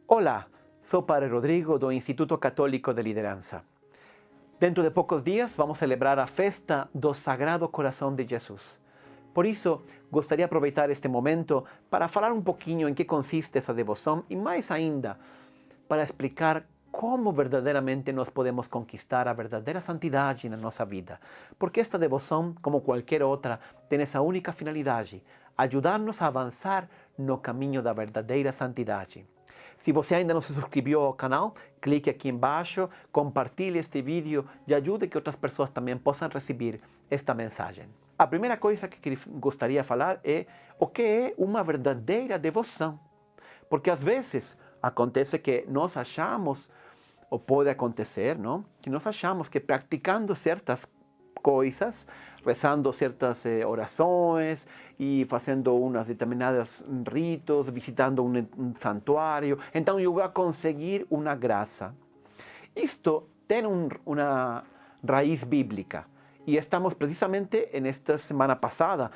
Olá, sou Padre Rodrigo do Instituto Católico de Liderança. Dentro de poucos dias vamos celebrar a festa do Sagrado Coração de Jesus. Por isso, gostaria de aproveitar este momento para falar um pouquinho em que consiste essa devoção e mais ainda, para explicar como verdadeiramente nós podemos conquistar a verdadeira santidade na nossa vida. Porque esta devoção, como qualquer outra, tem essa única finalidade, ajudar-nos a avançar no caminho da verdadeira santidade. Se você ainda não se inscreveu ao canal, clique aqui embaixo, compartilhe este vídeo e ajude que outras pessoas também possam receber esta mensagem. A primeira coisa que gostaria de falar é o que é uma verdadeira devoção. Porque às vezes acontece que nós achamos, ou pode acontecer, não? Que nós achamos que praticando certas coisas, rezando certas orações e fazendo umas determinadas ritos, visitando um santuário, então eu vou conseguir uma graça. Isto tem uma raiz bíblica e estamos precisamente nesta semana passada,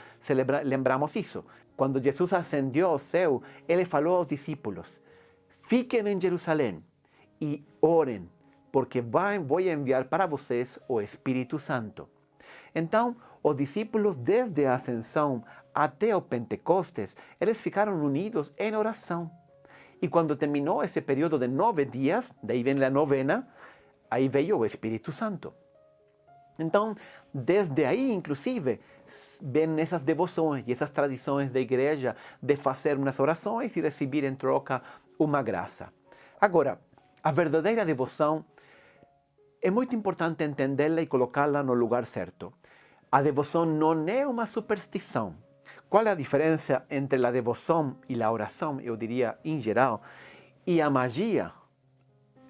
lembramos isso. Quando Jesus ascendeu ao céu, ele falou aos discípulos: fiquem em Jerusalém e orem, porque vou enviar para vocês o Espírito Santo. Então, os discípulos, desde a ascensão até o Pentecostes, eles ficaram unidos em oração. E quando terminou esse período de 9 dias, daí vem a novena, aí veio o Espírito Santo. Então, desde aí, inclusive, vêm essas devoções e essas tradições da igreja de fazer umas orações e receber em troca uma graça. Agora, a verdadeira devoção é muito importante entendê-la e colocá-la no lugar certo. A devoção não é uma superstição. Qual é a diferença entre a devoção e a oração, eu diria, em geral, e a magia?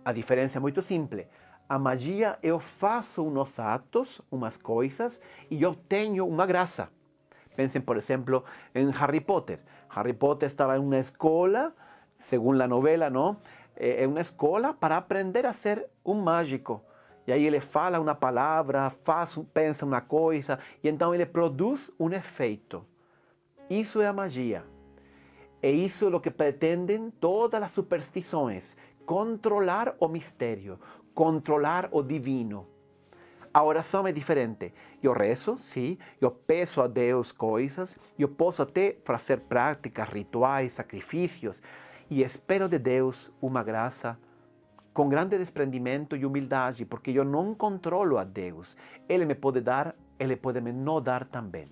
A diferença é muito simples. A magia, eu faço uns atos, umas coisas, e eu tenho uma graça. Pensem, por exemplo, em Harry Potter. Harry Potter estava em uma escola, segundo a novela, não? É uma escola para aprender a ser um mágico. E aí ele fala uma palavra, pensa uma coisa, e então ele produz um efeito. Isso é a magia. E isso é o que pretendem todas as superstições. Controlar o mistério, controlar o divino. A oração é diferente. Eu rezo, sim, eu peço a Deus coisas, eu posso até fazer práticas, rituais, sacrifícios, e espero de Deus uma graça com grande desprendimento e humildade, porque eu não controlo a Deus. Ele me pode dar, Ele pode me não dar também.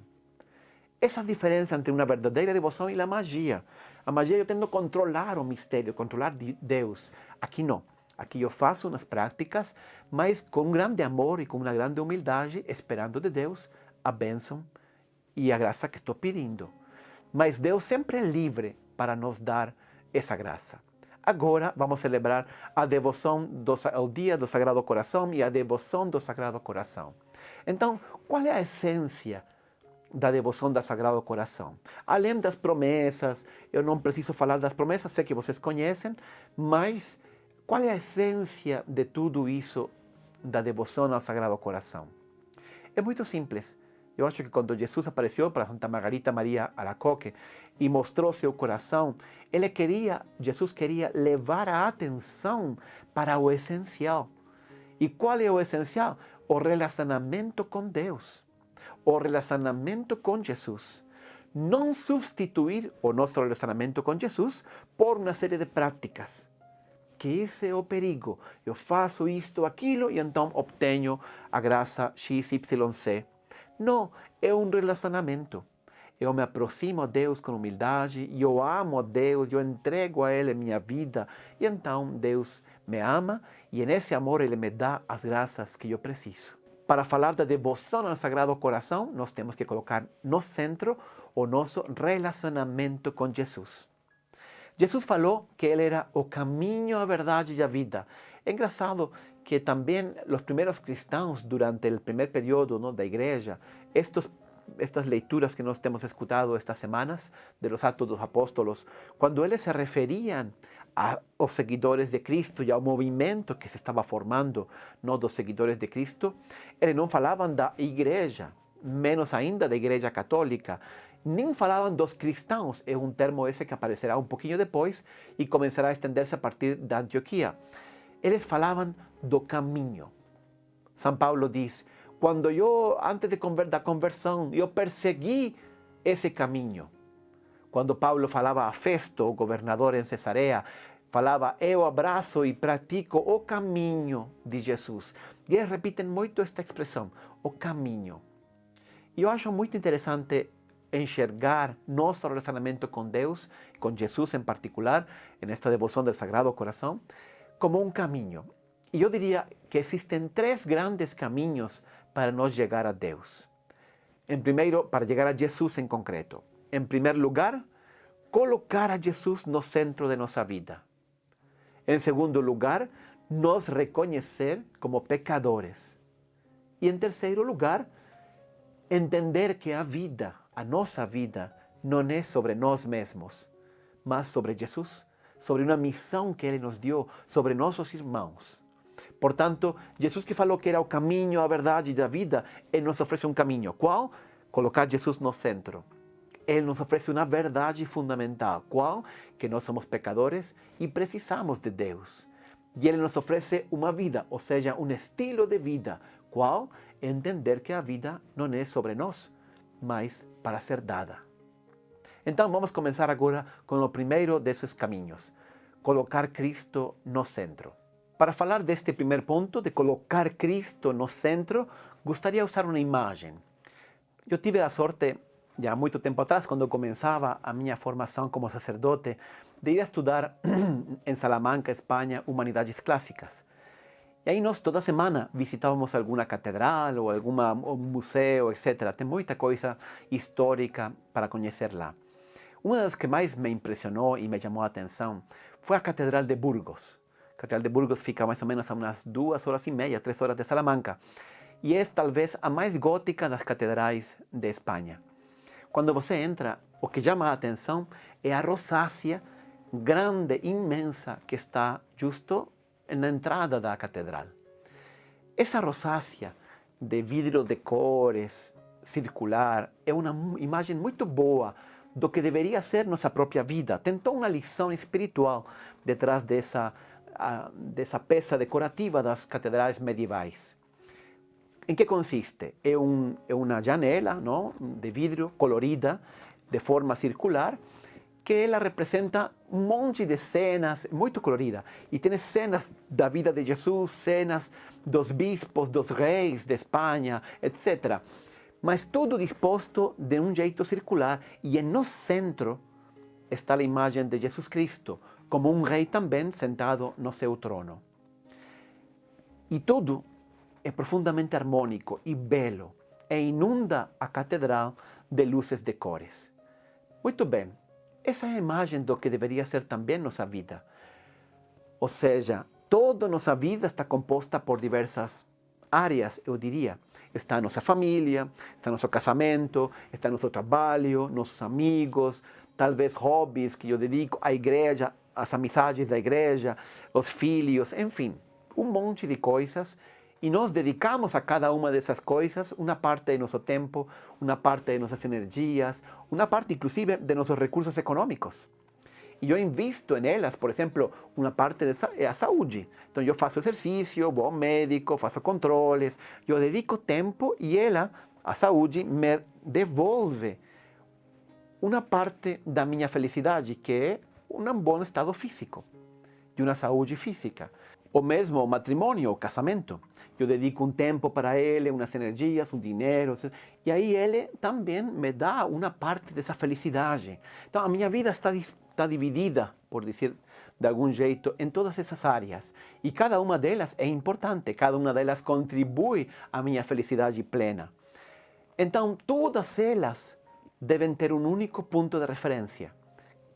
Essa é a diferença entre uma verdadeira devoção e a magia. A magia eu tento controlar o mistério, controlar Deus. Aqui não. Aqui eu faço umas práticas, mas com grande amor e com uma grande humildade, esperando de Deus a bênção e a graça que estou pedindo. Mas Deus sempre é livre para nos dar essa graça. Agora vamos celebrar a devoção ao dia do Sagrado Coração e a devoção do Sagrado Coração. Então, qual é a essência da devoção do Sagrado Coração? Além das promessas, eu não preciso falar das promessas, sei que vocês conhecem, mas qual é a essência de tudo isso da devoção ao Sagrado Coração? É muito simples. Eu acho que quando Jesus apareceu para Santa Margarita Maria Alacoque e mostrou seu coração, Jesus queria levar a atenção para o essencial. E qual é o essencial? O relacionamento com Deus, o relacionamento com Jesus. Não substituir o nosso relacionamento com Jesus por uma série de práticas. Que esse é o perigo. Eu faço isto, aquilo e então obtenho a graça XYZ. Não, é um relacionamento. Eu me aproximo a Deus com humildade, eu amo a Deus, eu entrego a Ele minha vida. E então Deus me ama e nesse amor Ele me dá as graças que eu preciso. Para falar da devoção ao Sagrado Coração, nós temos que colocar no centro o nosso relacionamento com Jesus. Jesus falou que Ele era o caminho, a verdade e a vida. É engraçado que também os primeiros cristãos, durante o primeiro período da igreja, estas leituras que nós temos escutado estas semanas, de los Atos dos Apóstolos, quando eles se referiam aos seguidores de Cristo e ao movimento que se estava formando dos seguidores de Cristo, eles não falavam da igreja, menos ainda da igreja católica. nem falavam dos cristãos, é um termo esse que aparecerá um pouquinho depois e começará a estender-se a partir da Antioquia. Eles falavam do caminho. São Paulo diz, quando antes da conversão, eu persegui esse caminho. Quando Paulo falava a Festo, o governador em Cesarea, falava, eu abraço e pratico o caminho de Jesus. E eles repetem muito esta expressão, o caminho. E eu acho muito interessante enxergar nosso relacionamento com Deus, com Jesus em particular, nesta devoção do Sagrado Coração, como um caminho. E eu diria que existem 3 grandes caminhos para nós chegar a Deus. Em primeiro, para chegar a Jesus em concreto. Em primeiro lugar, colocar a Jesus no centro de nossa vida. Em segundo lugar, nos reconhecer como pecadores. E em terceiro lugar, entender que a vida, a nossa vida, não é sobre nós mesmos, mas sobre Jesus, sobre uma missão que Ele nos deu, sobre nossos irmãos. Portanto, Jesus que falou que era o caminho, a verdade e a vida, Ele nos oferece um caminho. Qual? Colocar Jesus no centro. Ele nos oferece uma verdade fundamental. Qual? Que nós somos pecadores e precisamos de Deus. E Ele nos oferece uma vida, ou seja, um estilo de vida. Qual? Entender que a vida não é sobre nós, mas para ser dada. Então vamos começar agora com o primeiro desses caminhos. Colocar Cristo no centro. Para falar deste primeiro ponto, de colocar Cristo no centro, gostaria de usar uma imagem. Eu tive a sorte, já há muito tempo atrás, quando eu começava a minha formação como sacerdote, de ir a estudar em Salamanca, Espanha, humanidades clássicas. E aí nós toda semana visitávamos alguma catedral ou algum museu, etc. Tem muita coisa histórica para conhecer lá. Uma das que mais me impressionou e me chamou a atenção foi a Catedral de Burgos. A Catedral de Burgos fica mais ou menos a umas 2h30, 3 horas de Salamanca. E é talvez a mais gótica das catedrais de Espanha. Quando você entra, o que chama a atenção é a rosácea grande, imensa, que está justo na entrada da catedral. Essa rosácea de vidro de cores, circular, é uma imagem muito boa do que deveria ser nossa própria vida. Tem toda uma lição espiritual detrás dessa peça decorativa das catedrais medievais. Em que consiste? É uma janela, não, de vidro colorida, de forma circular, que ela representa um monte de cenas, muito colorida. E tem cenas da vida de Jesus, cenas dos bispos, dos reis de Espanha, etc. Mas tudo disposto de um jeito circular. E no centro está a imagem de Jesus Cristo, como um rei também sentado no seu trono. E tudo é profundamente harmônico e belo, e inunda a catedral de luzes de cores. Muito bem, essa é a imagem do que deveria ser também nossa vida. Ou seja, toda nossa vida está composta por diversas áreas, eu diria. Está a nossa família, está nosso casamento, está nosso trabalho, nossos amigos, talvez hobbies que eu dedico à igreja, as amizades da igreja, os filhos, enfim, um monte de coisas. E nós dedicamos a cada uma dessas coisas uma parte de nosso tempo, uma parte de nossas energias, uma parte inclusive de nossos recursos econômicos. E eu invisto nelas, por exemplo, uma parte é a saúde. Então eu faço exercício, vou ao médico, faço controles, eu dedico tempo e ela, a saúde, me devolve uma parte da minha felicidade, que é um bom estado físico, de uma saúde física. Ou mesmo o matrimônio, o casamento. Eu dedico um tempo para ele, umas energias, um dinheiro, e aí ele também me dá uma parte dessa felicidade. Então a minha vida está dividida, por dizer de algum jeito, em todas essas áreas. E cada uma delas é importante, cada uma delas contribui à minha felicidade plena. Então todas elas devem ter um único ponto de referência: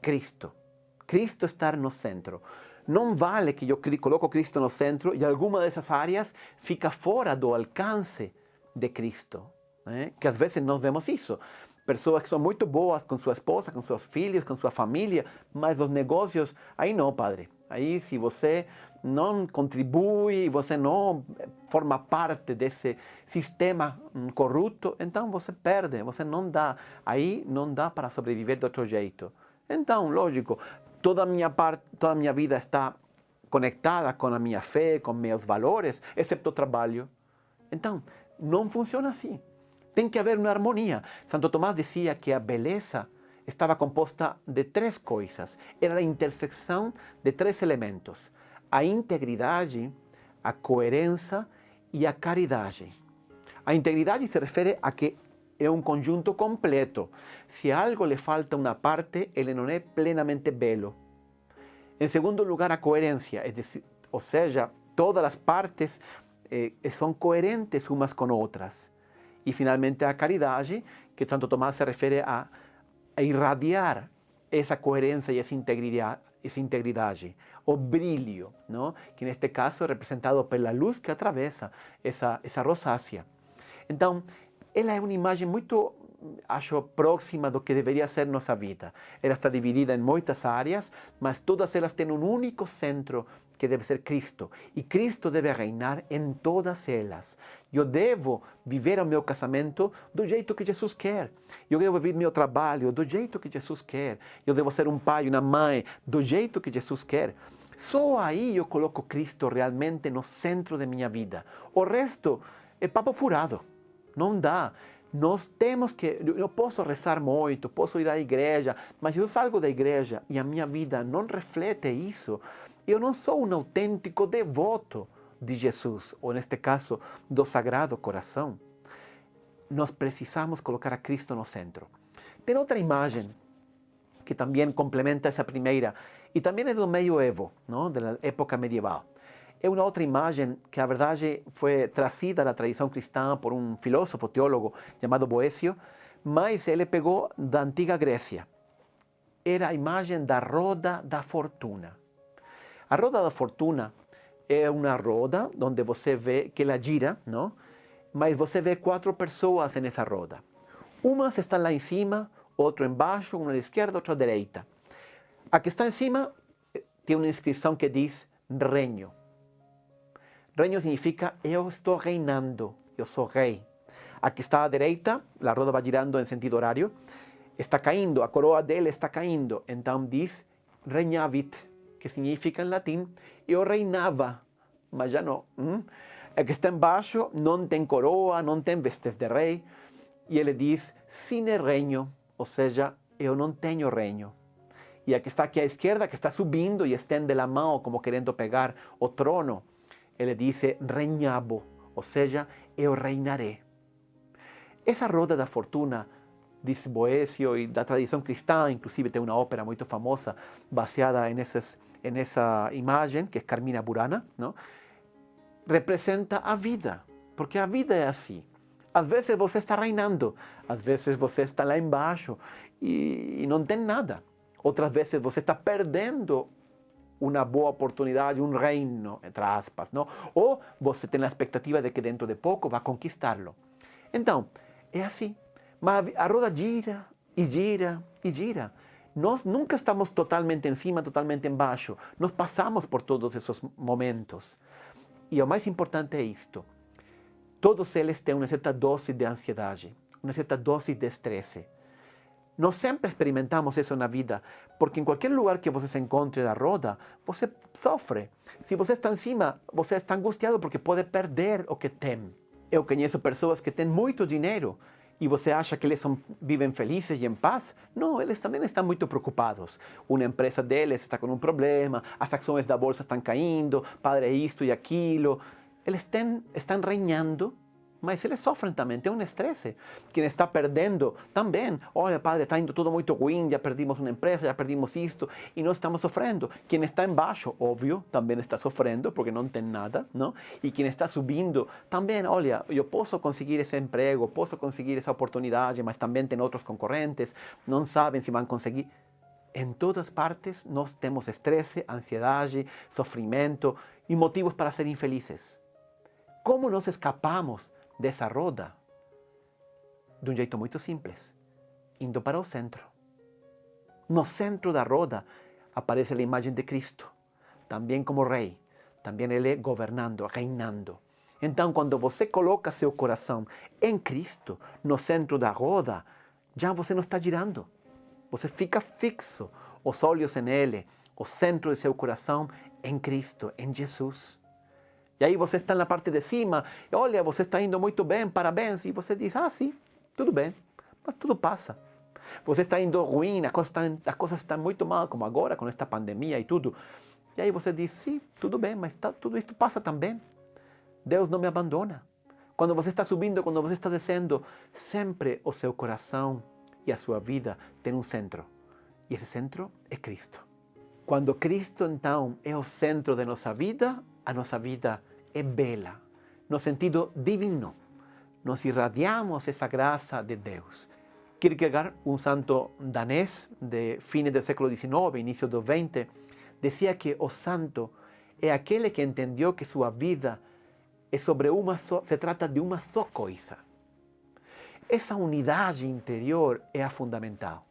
Cristo. Cristo estar no centro. Não vale que eu coloco Cristo no centro e alguma dessas áreas fica fora do alcance de Cristo. Que às vezes nós vemos isso. Pessoas que são muito boas com sua esposa, com seus filhos, com sua família, mas os negócios, aí não, padre. Aí, se você não contribui, você não forma parte desse sistema corrupto, então você perde, você não dá. Aí não dá para sobreviver de outro jeito. Então, lógico, toda a minha vida está conectada com a minha fé, com meus valores, exceto o trabalho. Então, não funciona assim. Tem que haver uma harmonia. Santo Tomás dizia que a beleza estava composta de três coisas. Era a intersecção de três elementos: a integridade, a coerência e a caridade. A integridade se refere a que é um conjunto completo. Se a algo lhe falta uma parte, ele não é plenamente belo. Em segundo lugar, a coerência, ou seja, todas as partes são coerentes umas com outras. E finalmente a caridade, que Santo Tomás se refere a irradiar essa coerência e essa integridade, o brilho, não? Que neste caso é representado pela luz que atravessa essa rosácea. Então, ela é uma imagem muito, acho, próxima do que deveria ser nossa vida. Ela está dividida em muitas áreas, mas todas elas têm um único centro, que deve ser Cristo. E Cristo deve reinar em todas elas. Eu devo viver o meu casamento do jeito que Jesus quer. Eu devo viver meu trabalho do jeito que Jesus quer. Eu devo ser um pai, uma mãe, do jeito que Jesus quer. Só aí eu coloco Cristo realmente no centro de minha vida. O resto é papo furado. Não dá. Nós temos que... Eu posso rezar muito, posso ir à igreja, mas eu salgo da igreja e a minha vida não reflete isso. Eu não sou um autêntico devoto de Jesus, ou neste caso, do Sagrado Coração. Nós precisamos colocar a Cristo no centro. Tem outra imagem que também complementa essa primeira, e também é do medioevo, não? Da época medieval. É uma outra imagem que, a verdade, foi trazida da tradição cristã por um filósofo, teólogo, chamado Boécio, mas ele pegou da antiga Grécia. Era a imagem da roda da fortuna. A roda da fortuna é uma roda onde você vê que ela gira, não? Mas você vê 4 pessoas nessa roda. Umas estão lá em cima, outra embaixo, uma à esquerda, outra à direita. A que está em cima tem uma inscrição que diz reino. Reino significa eu estou reinando, eu sou rei. A que está à direita, a roda vai girando em sentido horário, está caindo, a coroa dele está caindo. Então diz regnavit, que significa em latim, eu reinava, mas já não. A que está embaixo não tem coroa, não tem vestes de rei, e ele diz sine reino, ou seja, eu não tenho reino. E a que está aqui à esquerda, que está subindo e estende a mão como querendo pegar o trono, ele diz regnabo, ou seja, eu reinarei. Essa roda da fortuna, diz Boécio, e da tradição cristã, inclusive tem uma ópera muito famosa baseada nessa imagem, que é Carmina Burana, não? Representa a vida, porque a vida é assim. Às vezes você está reinando, às vezes você está lá embaixo e não tem nada. Outras vezes você está perdendo uma boa oportunidade, um reino, entre aspas, não? Ou você tem a expectativa de que dentro de pouco vai conquistá-lo. Então, é assim. Mas a roda gira e gira e gira. Nós nunca estamos totalmente em cima, totalmente embaixo. Nós passamos por todos esses momentos. E o mais importante é isto. Todos eles têm uma certa dose de ansiedade, uma certa dose de estresse. Nós sempre experimentamos isso na vida, porque em qualquer lugar que você se encontre na roda, você sofre. Se você está em cima, você está angustiado porque pode perder o que tem. Eu conheço pessoas que têm muito dinheiro e você acha que eles vivem felizes e em paz. Não, eles também estão muito preocupados. Uma empresa deles está com um problema, as ações da bolsa estão caindo, padre isto e aquilo. Eles estão reinando, mas eles sofrem também, tem um estresse. Quem está perdendo também, olha padre, está indo tudo muito ruim, já perdimos uma empresa, já perdimos isto, e nós estamos sofrendo. Quem está embaixo, óbvio, também está sofrendo, porque não tem nada, não? E quem está subindo, também, olha, eu posso conseguir esse emprego, posso conseguir essa oportunidade, mas também tem outros concorrentes, não sabem se vão conseguir. Em todas partes nós temos estresse, ansiedade, sofrimento e motivos para ser infelizes. Como nós escapamos dessa roda? De um jeito muito simples, indo para o centro. No centro da roda aparece a imagem de Cristo. também como rei, também Ele governando, reinando. Então, quando você coloca seu coração em Cristo, no centro da roda, já você não está girando. Você fica fixo, os olhos em Ele, o centro de seu coração em Cristo, em Jesus. E aí você está na parte de cima, e olha, você está indo muito bem, parabéns. E você diz, sim, tudo bem, mas tudo passa. Você está indo ruim, as coisas estão muito mal, como agora, com esta pandemia e tudo. E aí você diz, sim, tudo bem, mas tudo isto passa também. Deus não me abandona. Quando você está subindo, quando você está descendo, sempre o seu coração e a sua vida tem um centro. E esse centro é Cristo. Quando Cristo, então, é o centro de nossa vida, a nossa vida é bela, no sentido divino. Nós irradiamos essa graça de Deus. Kierkegaard, um santo danês de fines do século XIX, início do XX, dizia que o santo é aquele que entendeu que sua vida é sobre se trata de uma só coisa. Essa unidade interior é a fundamental.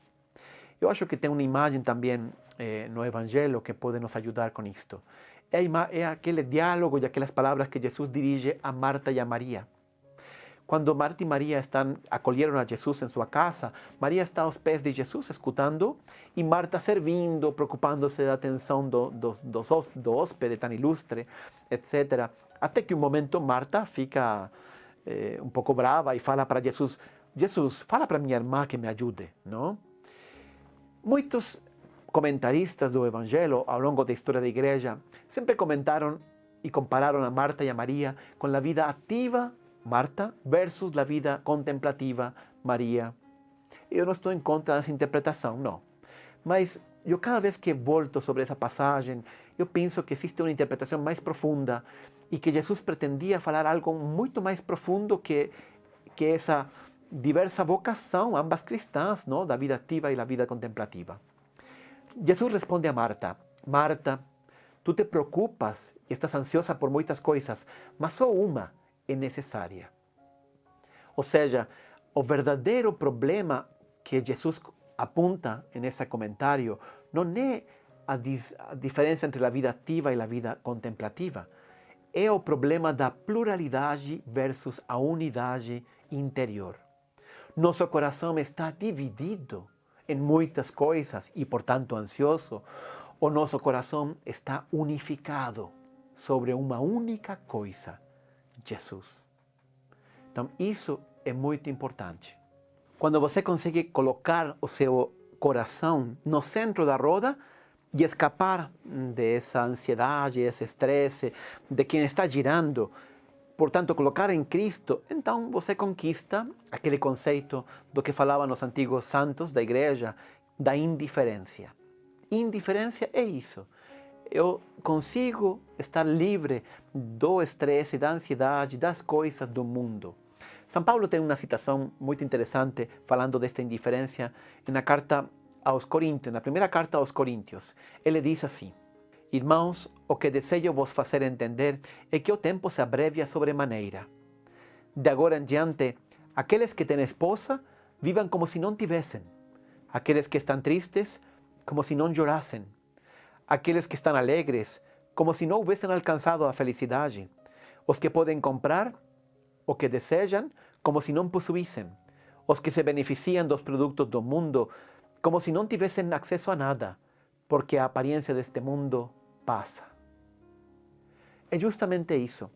Eu acho que tem uma imagem também no Evangelho que pode nos ajudar com isto. É aquele diálogo e aquelas palavras que Jesus dirige a Marta e a Maria. Quando Marta e Maria acolheram a Jesus em sua casa, Maria está aos pés de Jesus, escutando, e Marta servindo, preocupando-se da atenção do hóspede tão ilustre, etc. Até que um momento Marta fica um pouco brava e fala para Jesus, Jesus, fala para minha irmã que me ajude, não? Muitos comentaristas do Evangelho, ao longo da história da igreja, sempre comentaram e compararam a Marta e a Maria com a vida ativa Marta versus a vida contemplativa Maria. Eu não estou em contra dessa interpretação, não. Mas eu cada vez que volto sobre essa passagem, eu penso que existe uma interpretação mais profunda e que Jesus pretendia falar algo muito mais profundo que essa diversa vocação, ambas cristãs, não? Da vida ativa e da vida contemplativa. Jesus responde a Marta, Marta, tu te preocupas e estás ansiosa por muitas coisas, mas só uma é necessária. Ou seja, o verdadeiro problema que Jesus apunta nesse comentário não é a diferença entre a vida ativa e a vida contemplativa. É o problema da pluralidade versus a unidade interior. Nosso coração está dividido em muitas coisas e, portanto, ansioso. O nosso coração está unificado sobre uma única coisa, Jesus. Então, isso é muito importante. Quando você consegue colocar o seu coração no centro da roda e escapar dessa ansiedade, desse estresse, de quem está girando, portanto, colocar em Cristo, então você conquista aquele conceito do que falavam os antigos santos da igreja, da indiferença. Indiferença é isso. Eu consigo estar livre do estresse, da ansiedade, das coisas do mundo. São Paulo tem uma citação muito interessante falando desta indiferença na carta aos Coríntios, na primeira carta aos Coríntios. Ele diz assim, irmãos, o que desejo vos fazer entender é que o tempo se abrevia sobremaneira. De agora em diante, aqueles que têm esposa, vivam como se não tivessem. Aqueles que estão tristes, como se não chorassem. Aqueles que estão alegres, como se não houvessem alcançado a felicidade. Os que podem comprar o que desejam, como se não possuíssem. Os que se beneficiam dos produtos do mundo, como se não tivessem acesso a nada, porque a aparência deste mundo passa. É justamente isso.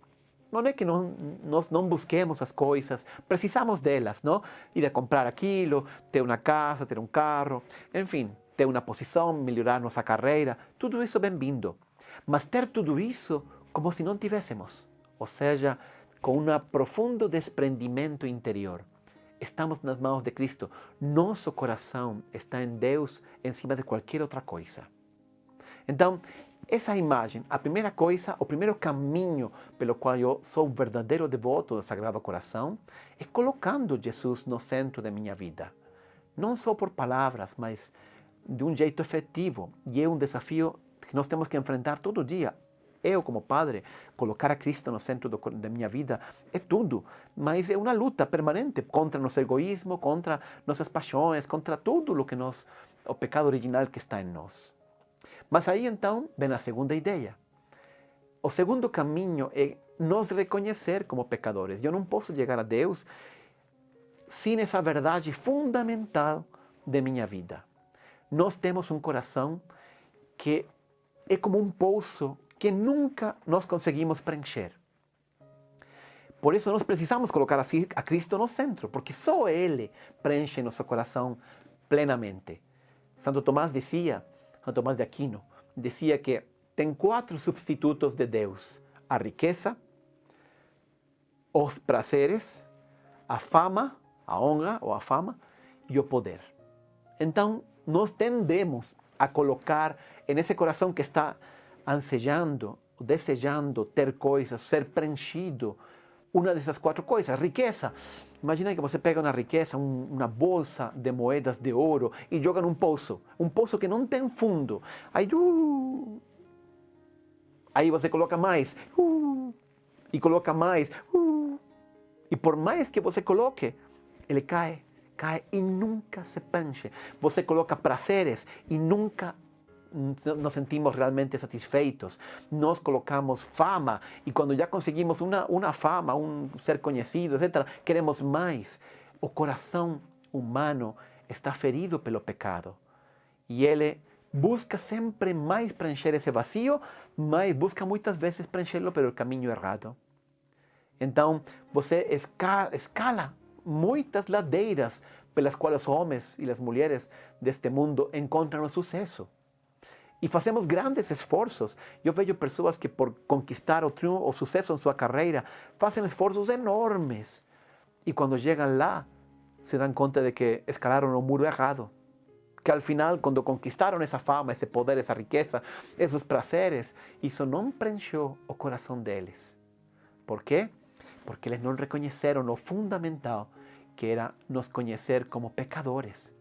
Não é que nós não busquemos as coisas, precisamos delas, não? Ir a comprar aquilo, ter uma casa, ter um carro, enfim, ter uma posição, melhorar nossa carreira, tudo isso bem-vindo. Mas ter tudo isso como se não tivéssemos, ou seja, com um profundo desprendimento interior. Estamos nas mãos de Cristo. Nosso coração está em Deus em cima de qualquer outra coisa. Então, essa imagem, a primeira coisa, o primeiro caminho pelo qual eu sou um verdadeiro devoto do Sagrado Coração, é colocando Jesus no centro da minha vida. Não só por palavras, mas de um jeito efetivo. E é um desafio que nós temos que enfrentar todo dia. Eu, como padre, colocar a Cristo no centro da minha vida é tudo, mas é uma luta permanente contra nosso egoísmo, contra nossas paixões, contra tudo o pecado original que está em nós. Mas aí então vem a segunda ideia. O segundo caminho é nos reconhecer como pecadores. Eu não posso chegar a Deus sem essa verdade fundamental de minha vida. Nós temos um coração que é como um poço que nunca nós conseguimos preencher. Por isso nós precisamos colocar assim a Cristo no centro, porque só Ele preenche nosso coração plenamente. Santo Tomás de Aquino, dizia que tem 4 substitutos de Deus: a riqueza, os prazeres, a fama, a honra ou a fama e o poder. Então, nós tendemos a colocar nesse coração que está ansejando, desejando ter coisas, ser preenchido, uma dessas 4 coisas. Riqueza. Imagina que você pega uma riqueza, uma bolsa de moedas de ouro e joga num poço. Um poço que não tem fundo. Aí você coloca mais. E coloca mais. E por mais que você coloque, ele cai e nunca se preenche. Você coloca prazeres e nunca nos sentimos realmente satisfeitos. Nós colocamos fama e quando já conseguimos uma fama, ser conhecido, etc., queremos mais. O coração humano está ferido pelo pecado e ele busca sempre mais preencher esse vazio, mas busca muitas vezes preenchê-lo pelo caminho errado. Então, você escala muitas ladeiras pelas quais os homens e as mulheres deste mundo encontram o sucesso. E fazemos grandes esforços. Eu vejo pessoas que por conquistar o triunfo, o sucesso em sua carreira, fazem esforços enormes. E quando chegam lá, se dão conta de que escalaram o muro errado. Que al final, quando conquistaram essa fama, esse poder, essa riqueza, esses prazeres, isso não preencheu o coração deles. Por quê? Porque eles não reconheceram o fundamental, que era nos conhecer como pecadores,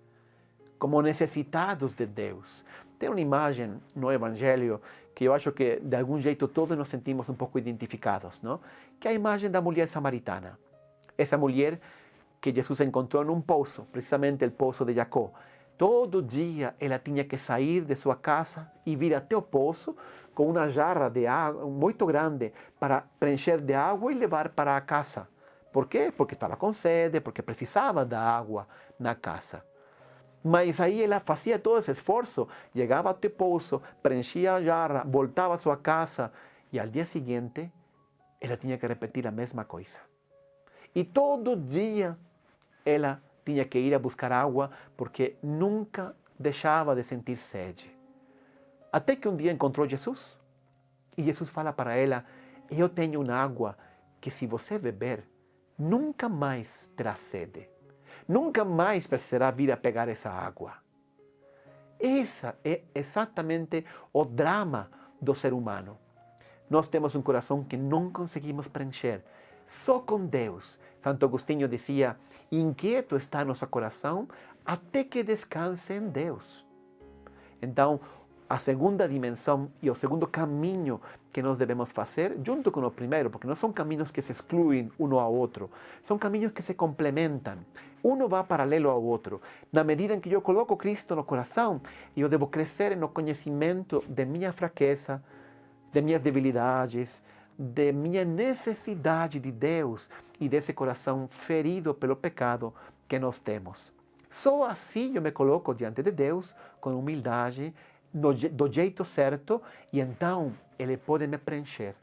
como necessitados de Deus. Tem uma imagem no Evangelho que eu acho que de algum jeito todos nos sentimos um pouco identificados, não? Que é a imagem da mulher samaritana. Essa mulher que Jesus encontrou num poço, precisamente o poço de Jacó. Todo dia ela tinha que sair de sua casa e vir até o poço com uma jarra de água muito grande para preencher de água e levar para a casa. Por quê? Porque estava com sede, porque precisava da água na casa. Mas aí ela fazia todo esse esforço, chegava até o poço, preenchia a jarra, voltava à sua casa e ao dia seguinte ela tinha que repetir a mesma coisa. E todo dia ela tinha que ir a buscar água porque nunca deixava de sentir sede. Até que um dia encontrou Jesus e Jesus fala para ela: eu tenho uma água que se você beber, nunca mais terá sede. Nunca mais precisará vir a pegar essa água. Esse é exatamente o drama do ser humano. Nós temos um coração que não conseguimos preencher. Só com Deus. Santo Agostinho dizia: inquieto está nosso coração até que descanse em Deus. Então, a segunda dimensão e o segundo caminho que nós devemos fazer, junto com o primeiro, porque não são caminhos que se excluem um ao outro, são caminhos que se complementam. Um vai paralelo ao outro. Na medida em que eu coloco Cristo no coração, eu devo crescer no conhecimento de minha fraqueza, de minhas debilidades, de minha necessidade de Deus e desse coração ferido pelo pecado que nós temos. Só assim eu me coloco diante de Deus com humildade, do jeito certo, e então Ele pode me preencher.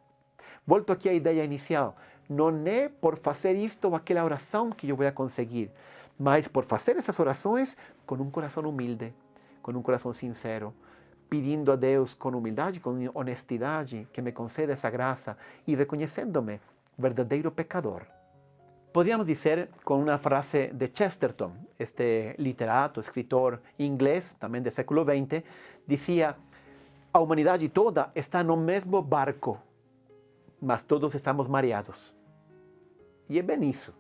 Volto aqui à ideia inicial. Não é por fazer isto ou aquela oração que eu vou conseguir, mas por fazer essas orações com um coração humilde, com um coração sincero, pedindo a Deus com humildade, com honestidade, que me conceda essa graça e reconhecendo-me verdadeiro pecador. Podíamos dizer com uma frase de Chesterton, este literato, escritor inglês, também do século XX, dizia: a humanidade toda está no mesmo barco, mas todos estamos mareados. E é bem isso.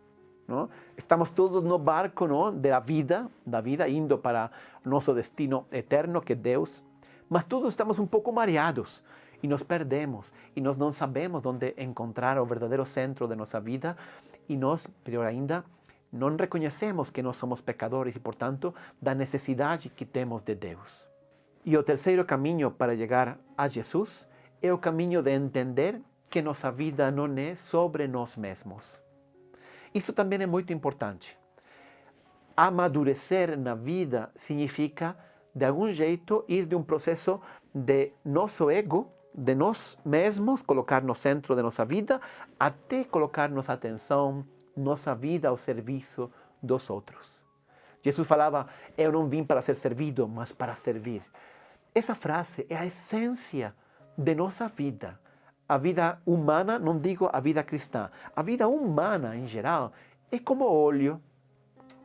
Não? Estamos todos no barco, não? da vida, indo para nosso destino eterno, que é Deus, mas todos estamos um pouco mareados e nos perdemos e nós não sabemos onde encontrar o verdadeiro centro de nossa vida e nós, pior ainda, não reconhecemos que nós somos pecadores e, portanto, da necessidade que temos de Deus. E o terceiro caminho para chegar a Jesus é o caminho de entender que nossa vida não é sobre nós mesmos. Isto também é muito importante. Amadurecer na vida significa, de algum jeito, ir de um processo de nosso ego, de nós mesmos, colocar no centro de nossa vida, até colocar nossa atenção, nossa vida ao serviço dos outros. Jesus falava, eu não vim para ser servido, mas para servir. Essa frase é a essência de nossa vida. A vida humana, não digo a vida cristã, a vida humana em geral é como óleo.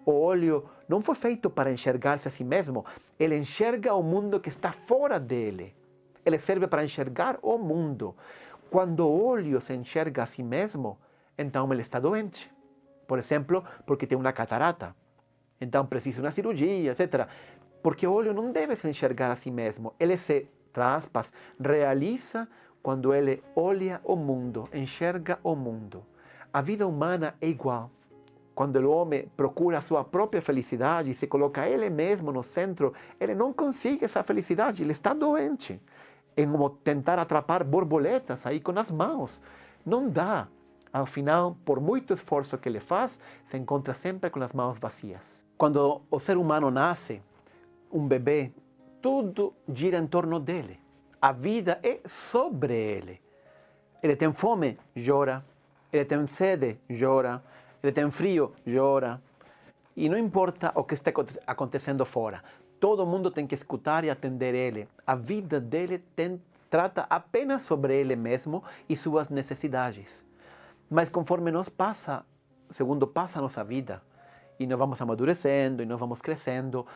O óleo não foi feito para enxergar-se a si mesmo, ele enxerga o mundo que está fora dele. Ele serve para enxergar o mundo. Quando o óleo se enxerga a si mesmo, então ele está doente. Por exemplo, porque tem uma catarata. Então precisa de uma cirurgia, etc. Porque o óleo não deve se enxergar a si mesmo. Ele se, aspas, realiza quando ele olha o mundo, enxerga o mundo. A vida humana é igual. Quando o homem procura a sua própria felicidade e se coloca ele mesmo no centro, ele não consegue essa felicidade, ele está doente. É como tentar atrapar borboletas aí com as mãos. Não dá. Ao final, por muito esforço que ele faz, se encontra sempre com as mãos vazias. Quando o ser humano nasce, um bebê, tudo gira em torno dele. A vida é sobre ele. Ele tem fome, chora. Ele tem sede, chora. Ele tem frio, chora. E não importa o que está acontecendo fora. Todo mundo tem que escutar e atender ele. A vida dele trata apenas sobre ele mesmo e suas necessidades. Mas conforme segundo passa a nossa vida, e nós vamos amadurecendo, e nós vamos crescendo,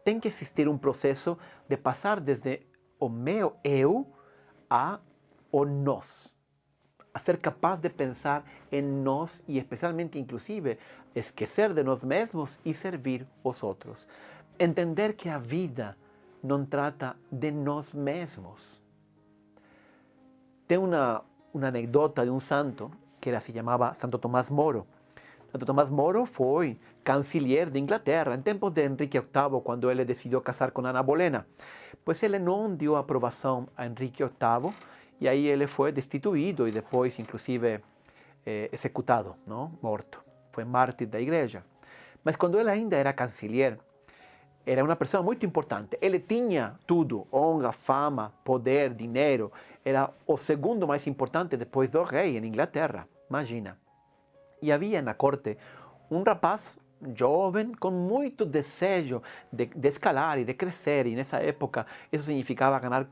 tem que existir um processo de passar desde o meu eu a o nós. A ser capaz de pensar em nós e especialmente, inclusive, esquecer de nós mesmos e servir os outros. Entender que a vida não trata de nós mesmos. Tem uma anedota de um santo que se chamava Santo Tomás Moro. Santo Tomás Moro foi canciller de Inglaterra em tempos de Henrique VIII, quando ele decidiu casar com Ana Bolena. Pois ele não deu aprovação a Henrique VIII, e aí ele foi destituído e depois, inclusive, executado, não? Morto. Foi mártir da igreja. Mas quando ele ainda era canciller, era uma pessoa muito importante. Ele tinha tudo, honra, fama, poder, dinheiro. Era o segundo mais importante depois do rei em Inglaterra, imagina. E havia na corte um rapaz jovem com muito desejo de escalar e de crescer. E nessa época isso significava ganhar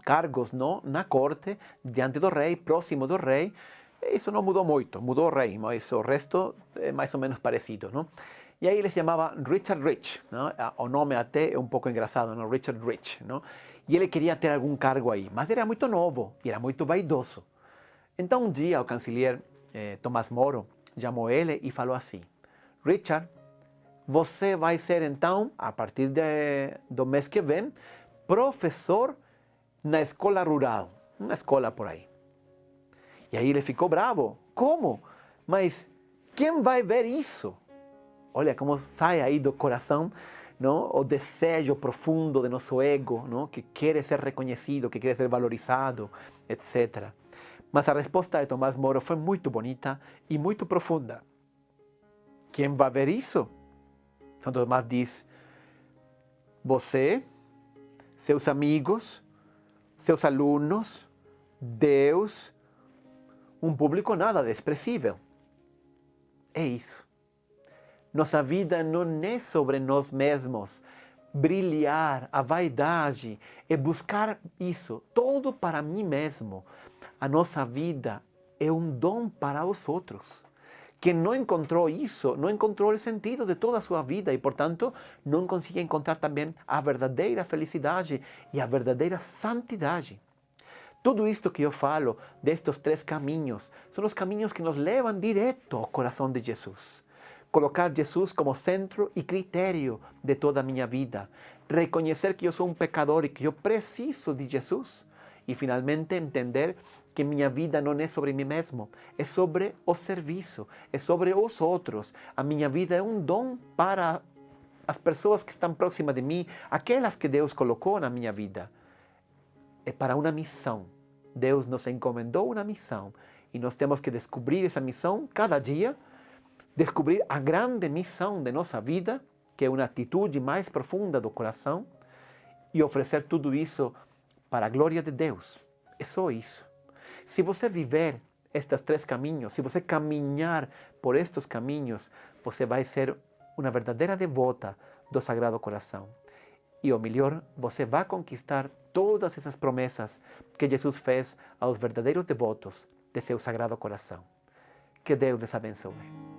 cargos, não, na corte, diante do rei, próximo do rei. Isso não mudou muito, mudou o rei, mas o resto é mais ou menos parecido, não? E aí ele se chamava Richard Rich, não? O nome até é um pouco engraçado, não? Richard Rich, não? E ele queria ter algum cargo aí, mas era muito novo e era muito vaidoso. Então um dia o canciller Tomás Moro chamou ele e falou assim: Richard, você vai ser então, a partir do mês que vem, professor na escola rural, uma escola por aí. E aí ele ficou bravo. Como? Mas quem vai ver isso? Olha como sai aí do coração, não? O desejo profundo de nosso ego, não? Que quer ser reconhecido, que quer ser valorizado, etc. Mas a resposta de Tomás Moro foi muito bonita e muito profunda. Quem vai ver isso? Santo Tomás diz: você, seus amigos, seus alunos, Deus, um público nada desprezível. É isso. Nossa vida não é sobre nós mesmos. Brilhar, a vaidade, é buscar isso, todo para mim mesmo. A nossa vida é um dom para os outros. Quem não encontrou isso, não encontrou o sentido de toda a sua vida e, portanto, não consegue encontrar também a verdadeira felicidade e a verdadeira santidade. Tudo isto que eu falo, destes 3 caminhos, são os caminhos que nos levam direto ao coração de Jesus. Colocar Jesus como centro e critério de toda a minha vida. Reconhecer que eu sou um pecador e que eu preciso de Jesus. E, finalmente, entender que minha vida não é sobre mim mesmo, é sobre o serviço, é sobre os outros. A minha vida é um dom para as pessoas que estão próximas de mim, aquelas que Deus colocou na minha vida. É para uma missão. Deus nos encomendou uma missão e nós temos que descobrir essa missão cada dia, descobrir a grande missão de nossa vida, que é uma atitude mais profunda do coração, e oferecer tudo isso para a glória de Deus. É só isso. Se você viver estes 3 caminhos, se você caminhar por estes caminhos, você vai ser uma verdadeira devota do Sagrado Coração. E o melhor, você vai conquistar todas essas promessas que Jesus fez aos verdadeiros devotos de seu Sagrado Coração. Que Deus les abençoe.